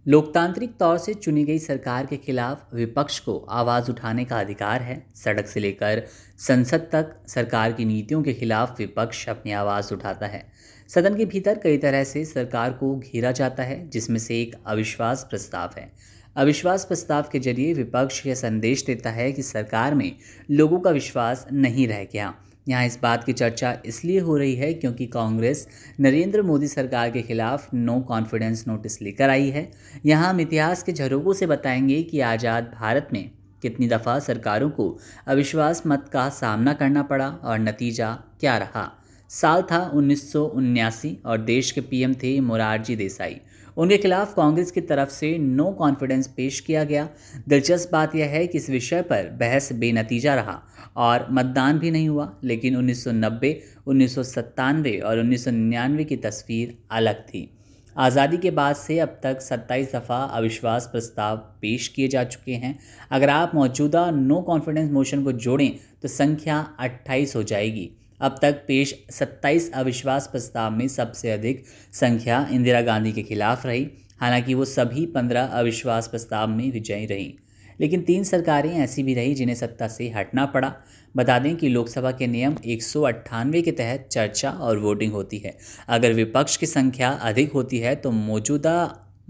लोकतांत्रिक तौर से चुनी गई सरकार के खिलाफ विपक्ष को आवाज़ उठाने का अधिकार है। सड़क से लेकर संसद तक सरकार की नीतियों के खिलाफ विपक्ष अपनी आवाज़ उठाता है। सदन के भीतर कई तरह से सरकार को घेरा जाता है, जिसमें से एक अविश्वास प्रस्ताव है। अविश्वास प्रस्ताव के जरिए विपक्ष यह संदेश देता है कि सरकार में लोगों का विश्वास नहीं रह गया। यहाँ इस बात की चर्चा इसलिए हो रही है क्योंकि कांग्रेस नरेंद्र मोदी सरकार के खिलाफ नो कॉन्फिडेंस नोटिस लेकर आई है। यहाँ हम इतिहास के झरोकों से बताएंगे कि आज़ाद भारत में कितनी दफ़ा सरकारों को अविश्वास मत का सामना करना पड़ा और नतीजा क्या रहा। साल था 1979 और देश के पीएम थे मोरारजी देसाई। उनके खिलाफ कांग्रेस की तरफ से नो कॉन्फिडेंस पेश किया गया। दिलचस्प बात यह है कि इस विषय पर बहस बेनतीजा रहा और मतदान भी नहीं हुआ, लेकिन 1990, 1997 और 1999 की तस्वीर अलग थी। आज़ादी के बाद से अब तक 27 दफ़ा अविश्वास प्रस्ताव पेश किए जा चुके हैं। अगर आप मौजूदा नो कॉन्फिडेंस मोशन को जोड़ें तो संख्या 28 हो जाएगी। अब तक पेश 27 अविश्वास प्रस्ताव में सबसे अधिक संख्या इंदिरा गांधी के खिलाफ रही। हालांकि वो सभी 15 अविश्वास प्रस्ताव में विजयी रहीं, लेकिन 3 सरकारें ऐसी भी रही जिन्हें सत्ता से हटना पड़ा। बता दें कि लोकसभा के नियम 198 के तहत चर्चा और वोटिंग होती है। अगर विपक्ष की संख्या अधिक होती है तो मौजूदा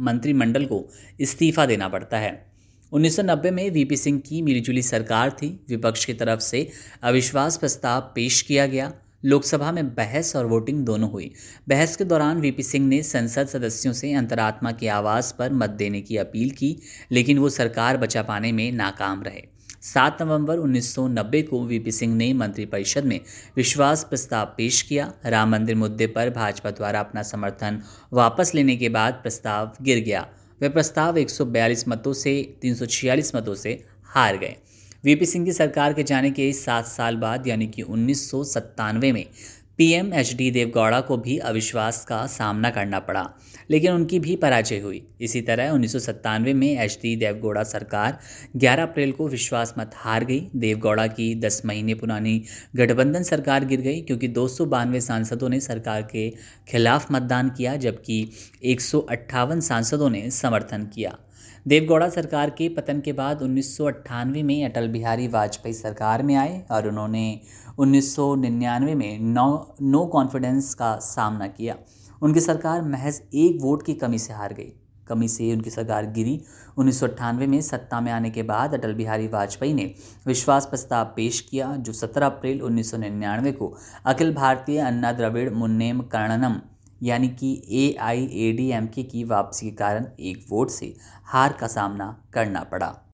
मंत्रिमंडल को इस्तीफा देना पड़ता है। 1990 में वीपी सिंह की मिलीजुली सरकार थी। विपक्ष की तरफ से अविश्वास प्रस्ताव पेश किया गया। लोकसभा में बहस और वोटिंग दोनों हुई। बहस के दौरान वीपी सिंह ने संसद सदस्यों से अंतरात्मा की आवाज़ पर मत देने की अपील की, लेकिन वो सरकार बचा पाने में नाकाम रहे। 7 नवंबर 1990 को वीपी सिंह ने मंत्रिपरिषद में विश्वास प्रस्ताव पेश किया। राम मंदिर मुद्दे पर भाजपा द्वारा अपना समर्थन वापस लेने के बाद प्रस्ताव गिर गया। वह प्रस्ताव 142 मतों से 346 मतों से हार गए। वीपी सिंह की सरकार के जाने के 7 साल बाद यानी कि 1997 में पीएम एचडी देवगौड़ा को भी अविश्वास का सामना करना पड़ा, लेकिन उनकी भी पराजय हुई। इसी तरह 1997 में एचडी देवगौड़ा सरकार 11 अप्रैल को विश्वास मत हार गई। देवगौड़ा की 10 महीने पुरानी गठबंधन सरकार गिर गई क्योंकि 292 सांसदों ने सरकार के खिलाफ मतदान किया, जबकि 158 सांसदों ने समर्थन किया। देवगौड़ा सरकार के पतन के बाद 1998 में अटल बिहारी वाजपेयी सरकार में आए और उन्होंने 1999 में नो कॉन्फिडेंस का सामना किया। उनकी सरकार महज 1 वोट की कमी से हार गई। कमी से उनकी सरकार गिरी। 1998 में सत्ता में आने के बाद अटल बिहारी वाजपेयी ने विश्वास प्रस्ताव पेश किया, जो 17 अप्रैल 1999 को अखिल भारतीय अन्ना द्रविड़ मुन्नेम करणनम यानी कि AIADMK की वापसी के कारण 1 वोट से हार का सामना करना पड़ा।